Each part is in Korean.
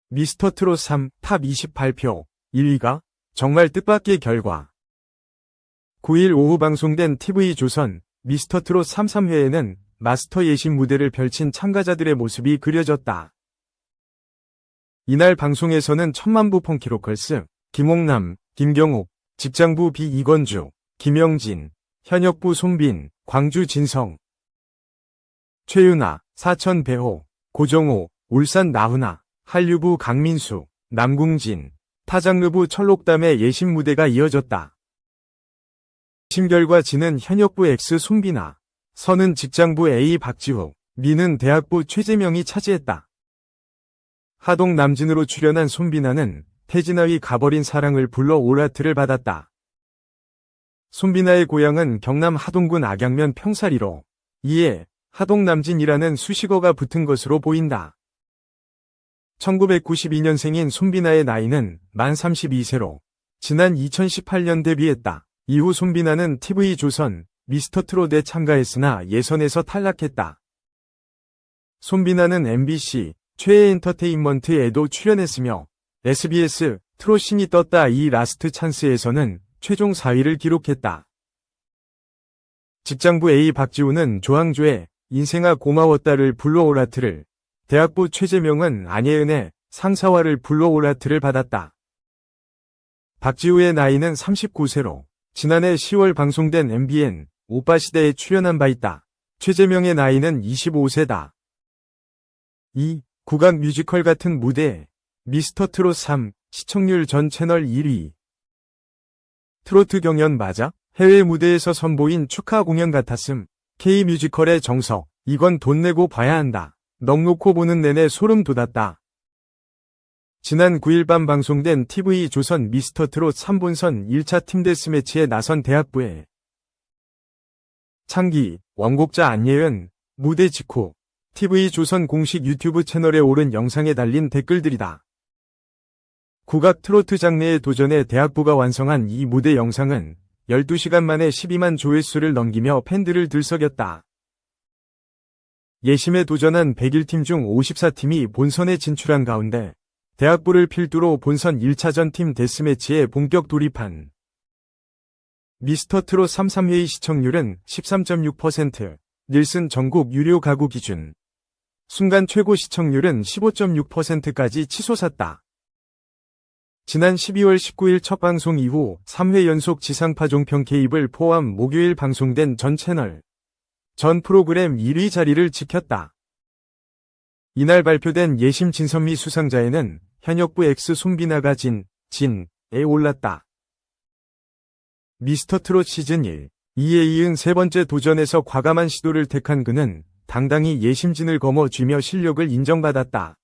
미스터트롯 3 탑 20 발표 1위가 정말 뜻밖의 결과. 9일 오후 방송된 TV조선 미스터트롯 33회에는 마스터 예심 무대를 펼친 참가자들의 모습이 그려졌다. 이날 방송에서는 천만부 펑키로컬스, 김홍남, 김경욱, 직장부 비 이건주, 김영진, 현역부 손빈, 광주 진성, 최윤아, 사천 배호, 고정호, 울산 나훈아, 한류부 강민수, 남궁진, 타장르부 철록담의 예심 무대가 이어졌다. 예심 결과 진은 현역부 X 손빈아, 선은 직장부 A 박지우, 미는 대학부 최재명이 차지했다. 하동 남진으로 출연한 손빈아는 태진아의 가버린 사랑을 불러 올하트를 받았다. 손빈아의 고향은 경남 하동군 악양면 평사리로, 이에 하동 남진이라는 수식어가 붙은 것으로 보인다. 1992년생인 손빈아의 나이는 만 32세로 지난 2018년 데뷔했다. 이후 손빈아는 TV조선 미스터트롯에 참가했으나 예선에서 탈락했다. 손빈아는 MBC 최애엔터테인먼트에도 출연했으며 SBS 트롯신이 떴다 이 라스트 찬스에서는 최종 4위를 기록했다. 직장부 A 박지우는 조항조의 인생아 고마웠다를 불러 올하트를, 대학부 최재명은 안예은의 상사화를 불러 올하트를 받았다. 박지우의 나이는 39세로 지난해 10월 방송된 MBN 오빠시대에 출연한 바 있다. 최재명의 나이는 25세다. 2. 국악 뮤지컬 같은 무대 미스터트롯 3 시청률 전 채널 1위. 트로트 경연 맞아? 해외 무대에서 선보인 축하 공연 같았음. K뮤지컬의 정석, 이건 돈 내고 봐야 한다. 넋 놓고 보는 내내 소름 돋았다. 지난 9일 밤 방송된 TV조선 미스터트롯 3본선 1차 팀데스매치에 나선 대학부의 창기, 원곡자 안예은, 무대 직후 TV조선 공식 유튜브 채널에 오른 영상에 달린 댓글들이다. 국악 트로트 장르의 도전에 대학부가 완성한 이 무대 영상은 12시간 만에 12만 조회수를 넘기며 팬들을 들썩였다. 예심에 도전한 101팀 중 54팀이 본선에 진출한 가운데 대학부를 필두로 본선 1차전 팀 데스매치에 본격 돌입한 미스터트롯 33회의 시청률은 13.6%, 닐슨 전국 유료 가구 기준. 순간 최고 시청률은 15.6%까지 치솟았다. 지난 12월 19일 첫 방송 이후 3회 연속 지상파 종편 개입을 포함 목요일 방송된 전 채널, 전 프로그램 1위 자리를 지켰다. 이날 발표된 예심 진선미 수상자에는 현역부 X 손빈아가 진에 올랐다. 미스터트롯 시즌 1, 2에 이은 세 번째 도전에서 과감한 시도를 택한 그는 당당히 예심진을 거머쥐며 실력을 인정받았다.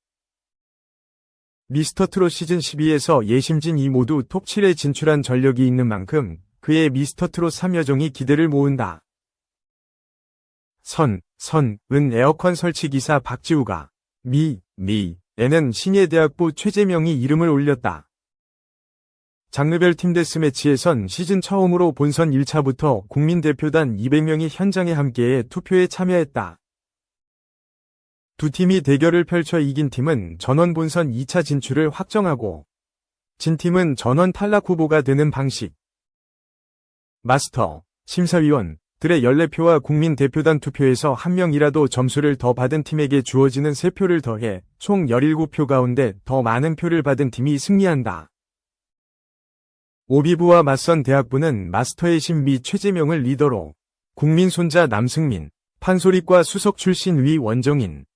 미스터트롯 시즌 12에서 예심진 2 모두 톱 7에 진출한 전력이 있는 만큼 그의 미스터트롯 3 여정이 기대를 모은다. 은 에어컨 설치기사 박지우가, 에는 신예대학부 최재명이 이름을 올렸다. 장르별 팀 데스매치에선 시즌 처음으로 본선 1차부터 국민대표단 200명이 현장에 함께해 투표에 참여했다. 두 팀이 대결을 펼쳐 이긴 팀은 전원 본선 2차 진출을 확정하고 진 팀은 전원 탈락 후보가 되는 방식. 마스터, 심사위원들의 14표와 국민대표단 투표에서 한 명이라도 점수를 더 받은 팀에게 주어지는 3표를 더해 총 17표 가운데 더 많은 표를 받은 팀이 승리한다. 오비부와 맞선 대학부는 마스터의 신미 최재명을 리더로 국민 손자 남승민, 판소리과 수석 출신 위 원정인,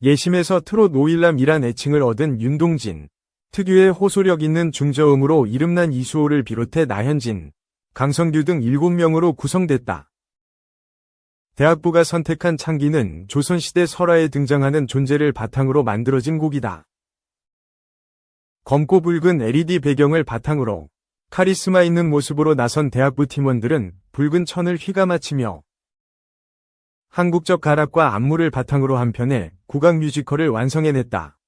예심에서 트롯 오일남이란 애칭을 얻은 윤동진, 특유의 호소력 있는 중저음으로 이름난 이수호를 비롯해 나현진, 강성규 등 7명으로 구성됐다. 대학부가 선택한 창기는 조선시대 설화에 등장하는 존재를 바탕으로 만들어진 곡이다. 검고 붉은 LED 배경을 바탕으로 카리스마 있는 모습으로 나선 대학부 팀원들은 붉은 천을 휘감아치며 한국적 가락과 안무를 바탕으로 한 편의 국악 뮤지컬을 완성해냈다.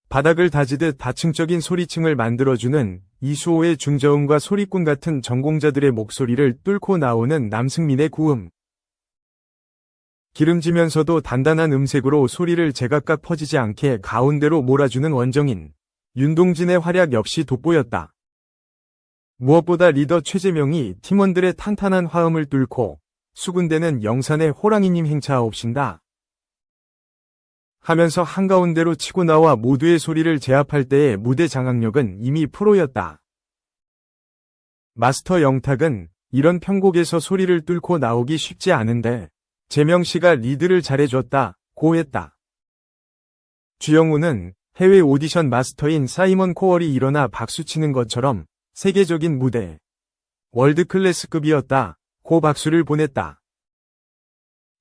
바닥을 다지듯 다층적인 소리층을 만들어주는 이수호의 중저음과 소리꾼 같은 전공자들의 목소리를 뚫고 나오는 남승민의 고음. 기름지면서도 단단한 음색으로 소리를 제각각 퍼지지 않게 가운데로 몰아주는 원정인 윤동진의 활약 역시 돋보였다. 무엇보다 리더 최재명이 팀원들의 탄탄한 화음을 뚫고 수군대는 영산의 호랑이님 행차하옵신다 하면서 한가운데로 치고 나와 모두의 소리를 제압할 때의 무대 장악력은 이미 프로였다. 마스터 영탁은 이런 편곡에서 소리를 뚫고 나오기 쉽지 않은데 재명씨가 리드를 잘해줬다고 했다. 주영우는 해외 오디션 마스터인 사이먼 코얼이 일어나 박수치는 것처럼 세계적인 무대, 월드클래스급이었다고 박수를 보냈다.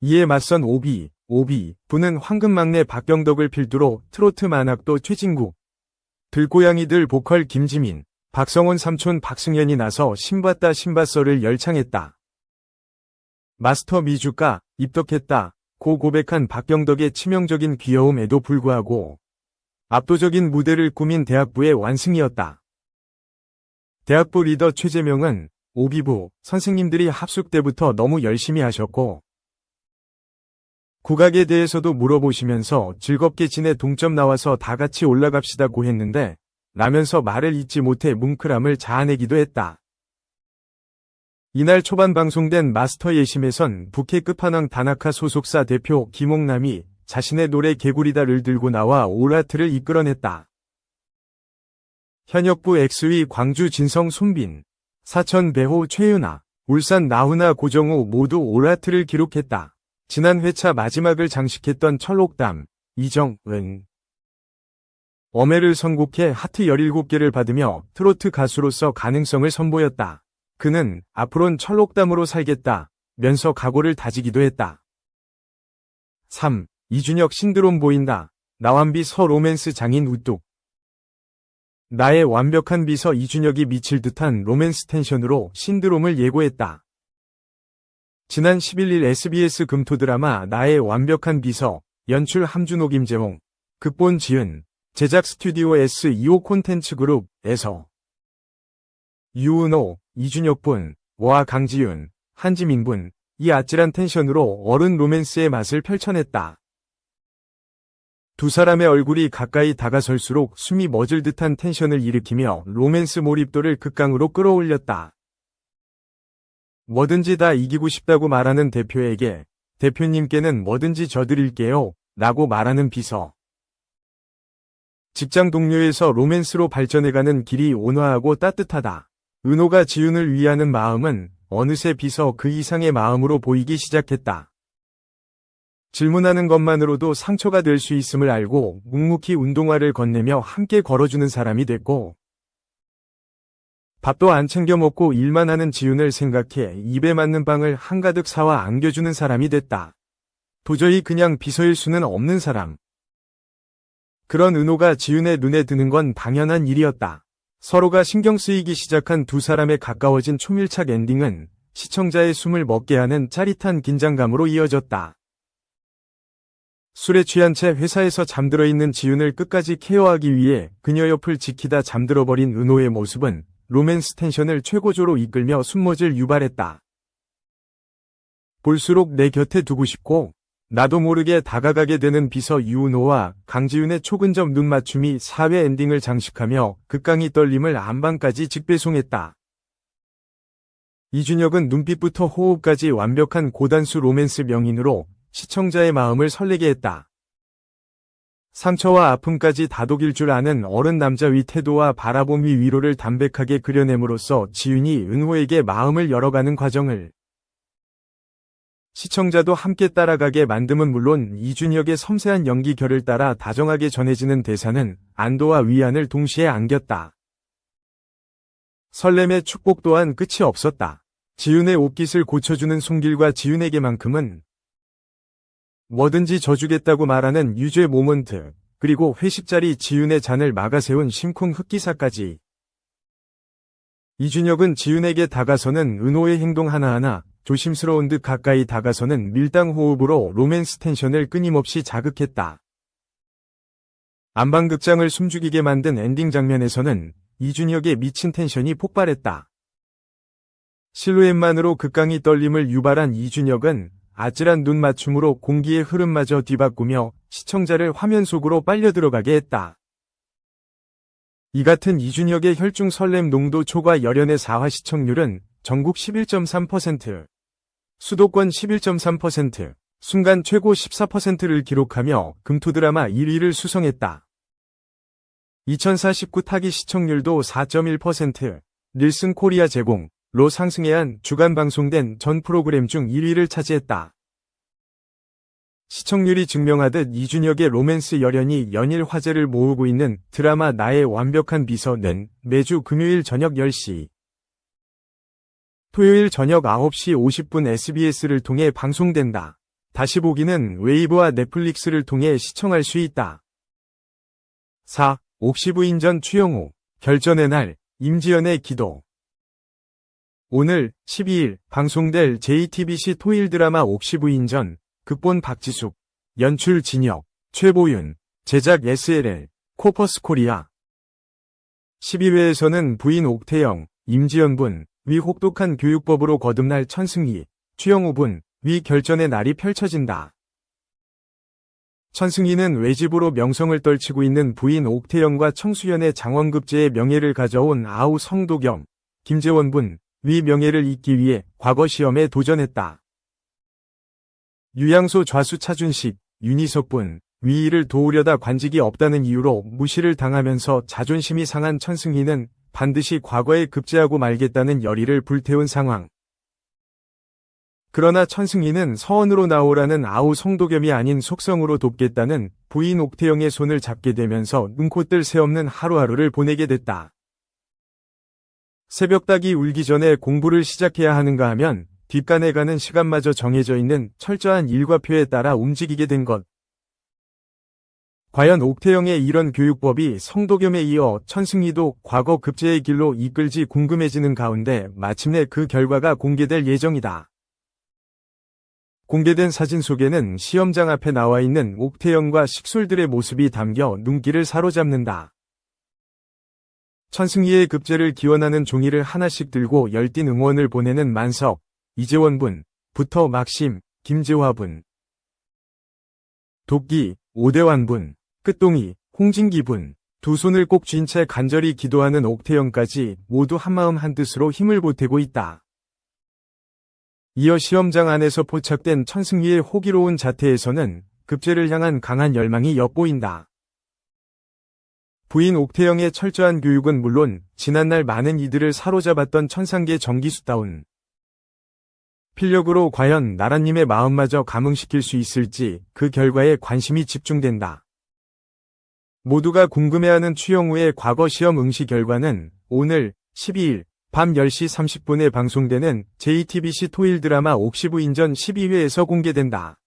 이에 맞선 오비부는 황금막내 박병덕을 필두로 트로트 만학도 최진국, 들고양이들 보컬 김지민, 박성원 삼촌 박승현이 나서 신봤다 신봤어를 열창했다. 마스터 미주가 입덕했다 고 고백한 박병덕의 치명적인 귀여움에도 불구하고 압도적인 무대를 꾸민 대학부의 완승이었다. 대학부 리더 최재명은 오비부 선생님들이 합숙 때부터 너무 열심히 하셨고 국악에 대해서도 물어보시면서 즐겁게 지내 동점 나와서 다 같이 올라갑시다고 했는데 라면서 말을 잇지 못해 뭉클함을 자아내기도 했다. 이날 초반 방송된 마스터 예심에선 북해 끝판왕 다나카 소속사 대표 김옥남이 자신의 노래 개구리다를 들고 나와 올라트를 이끌어냈다. 현역부 엑스위 광주 진성 손빈, 사천 배호 최윤아, 울산 나훈아 고정우 모두 올라트를 기록했다. 지난 회차 마지막을 장식했던 철록담, 이정은 엄해를 선곡해 하트 17개를 받으며 트로트 가수로서 가능성을 선보였다. 그는 앞으론 철록담으로 살겠다면서 각오를 다지기도 했다. 3. 이준혁 신드롬 보인다. 나완 비서 로맨스 장인 우뚝. 나의 완벽한 비서 이준혁이 미칠 듯한 로맨스 텐션으로 신드롬을 예고했다. 지난 11일 SBS 금토 드라마 나의 완벽한 비서, 연출 함준호 김재홍, 극본 지은, 제작 스튜디오 S25 콘텐츠 그룹에서 유은호, 이준혁 와 강지윤, 한지민 이 아찔한 텐션으로 어른 로맨스의 맛을 펼쳐냈다. 두 사람의 얼굴이 가까이 다가설수록 숨이 멎을 듯한 텐션을 일으키며 로맨스 몰입도를 극강으로 끌어올렸다. 뭐든지 다 이기고 싶다고 말하는 대표에게 대표님께는 뭐든지 져드릴게요 라고 말하는 비서. 직장 동료에서 로맨스로 발전해가는 길이 온화하고 따뜻하다. 은호가 지윤을 위하는 마음은 어느새 비서 그 이상의 마음으로 보이기 시작했다. 질문하는 것만으로도 상처가 될 수 있음을 알고 묵묵히 운동화를 건네며 함께 걸어주는 사람이 됐고 밥도 안 챙겨 먹고 일만 하는 지윤을 생각해 입에 맞는 빵을 한가득 사와 안겨주는 사람이 됐다. 도저히 그냥 비서일 수는 없는 사람. 그런 은호가 지윤의 눈에 드는 건 당연한 일이었다. 서로가 신경 쓰이기 시작한 두 사람의 가까워진 초밀착 엔딩은 시청자의 숨을 멎게 하는 짜릿한 긴장감으로 이어졌다. 술에 취한 채 회사에서 잠들어 있는 지윤을 끝까지 케어하기 위해 그녀 옆을 지키다 잠들어버린 은호의 모습은 로맨스 텐션을 최고조로 이끌며 숨모질 유발했다. 볼수록 내 곁에 두고 싶고 나도 모르게 다가가게 되는 비서 유은호와 강지윤의 초근접 눈맞춤이 사회 엔딩을 장식하며 극강의 떨림을 안방까지 직배송했다. 이준혁은 눈빛부터 호흡까지 완벽한 고단수 로맨스 명인으로 시청자의 마음을 설레게 했다. 상처와 아픔까지 다독일 줄 아는 어른 남자의 태도와 바라봄의 위로를 담백하게 그려냄으로써 지윤이 은호에게 마음을 열어가는 과정을 시청자도 함께 따라가게 만듦은 물론 이준혁의 섬세한 연기 결을 따라 다정하게 전해지는 대사는 안도와 위안을 동시에 안겼다. 설렘의 축복 또한 끝이 없었다. 지윤의 옷깃을 고쳐주는 송길과 지윤에게만큼은 뭐든지 져주겠다고 말하는 유죄 모먼트, 그리고 회식 자리 지윤의 잔을 막아세운 심쿵 흑기사까지. 이준혁은 지윤에게 다가서는 은호의 행동 하나하나, 조심스러운 듯 가까이 다가서는 밀당 호흡으로 로맨스 텐션을 끊임없이 자극했다. 안방극장을 숨죽이게 만든 엔딩 장면에서는 이준혁의 미친 텐션이 폭발했다. 실루엣만으로 극강의 떨림을 유발한 이준혁은 아찔한 눈 맞춤으로 공기의 흐름마저 뒤바꾸며 시청자를 화면 속으로 빨려 들어가게 했다. 이 같은 이준혁의 혈중 설렘 농도 초과 열연의 4화 시청률은 전국 11.3%, 수도권 11.3%, 순간 최고 14%를 기록하며 금토드라마 1위를 수성했다. 2049 타기 시청률도 4.1%, 닐슨 코리아 제공로 상승해 한 주간 방송된 전 프로그램 중 1위를 차지했다. 시청률이 증명하듯 이준혁의 로맨스 열연이 연일 화제를 모으고 있는 드라마 나의 완벽한 비서는 매주 금요일 저녁 10시, 토요일 저녁 9시 50분 SBS를 통해 방송된다. 다시 보기는 웨이브와 넷플릭스를 통해 시청할 수 있다. 4. 옥시부인전 추영호, 결전의 날, 임지연의 기도. 오늘 12일 방송될 JTBC 토일 드라마 옥시부인전, 극본 박지숙, 연출 진혁, 최보윤, 제작 SLL, 코퍼스 코리아. 12회에서는 부인 옥태영, 임지연 분, 위 혹독한 교육법으로 거듭날 천승희, 추영호 분, 위 결전의 날이 펼쳐진다. 천승희는 외집으로 명성을 떨치고 있는 부인 옥태영과 청수연의 장원급제의 명예를 가져온 아우 성도겸, 김재원 분, 위 명예를 잇기 위해 과거 시험에 도전했다. 유양소 좌수 차준식, 윤희석 분, 위 일을 도우려다 관직이 없다는 이유로 무시를 당하면서 자존심이 상한 천승희는 반드시 과거에 급제하고 말겠다는 열의를 불태운 상황. 그러나 천승희는 서원으로 나오라는 아우 성도겸이 아닌 속성으로 돕겠다는 부인 옥태영의 손을 잡게 되면서 눈코뜰 새 없는 하루하루를 보내게 됐다. 새벽닭이 울기 전에 공부를 시작해야 하는가 하면 뒷간에 가는 시간마저 정해져 있는 철저한 일과표에 따라 움직이게 된 것. 과연 옥태영의 이런 교육법이 성도겸에 이어 천승희도 과거 급제의 길로 이끌지 궁금해지는 가운데 마침내 그 결과가 공개될 예정이다. 공개된 사진 속에는 시험장 앞에 나와 있는 옥태영과 식솔들의 모습이 담겨 눈길을 사로잡는다. 천승희의 급제를 기원하는 종이를 하나씩 들고 열띤 응원을 보내는 만석, 이재원 분부터 막심, 김재화 분, 도끼, 오대환 분, 끝동이, 홍진기 분, 두 손을 꼭 쥔 채 간절히 기도하는 옥태영까지 모두 한마음 한뜻으로 힘을 보태고 있다. 이어 시험장 안에서 포착된 천승희의 호기로운 자태에서는 급제를 향한 강한 열망이 엿보인다. 부인 옥태영의 철저한 교육은 물론 지난날 많은 이들을 사로잡았던 천상계 정기수다운 필력으로 과연 나라님의 마음마저 감흥시킬 수 있을지 그 결과에 관심이 집중된다. 모두가 궁금해하는 추영우의 과거 시험 응시 결과는 오늘 12일 밤 10시 30분에 방송되는 JTBC 토일 드라마 옥시부인전 12회에서 공개된다.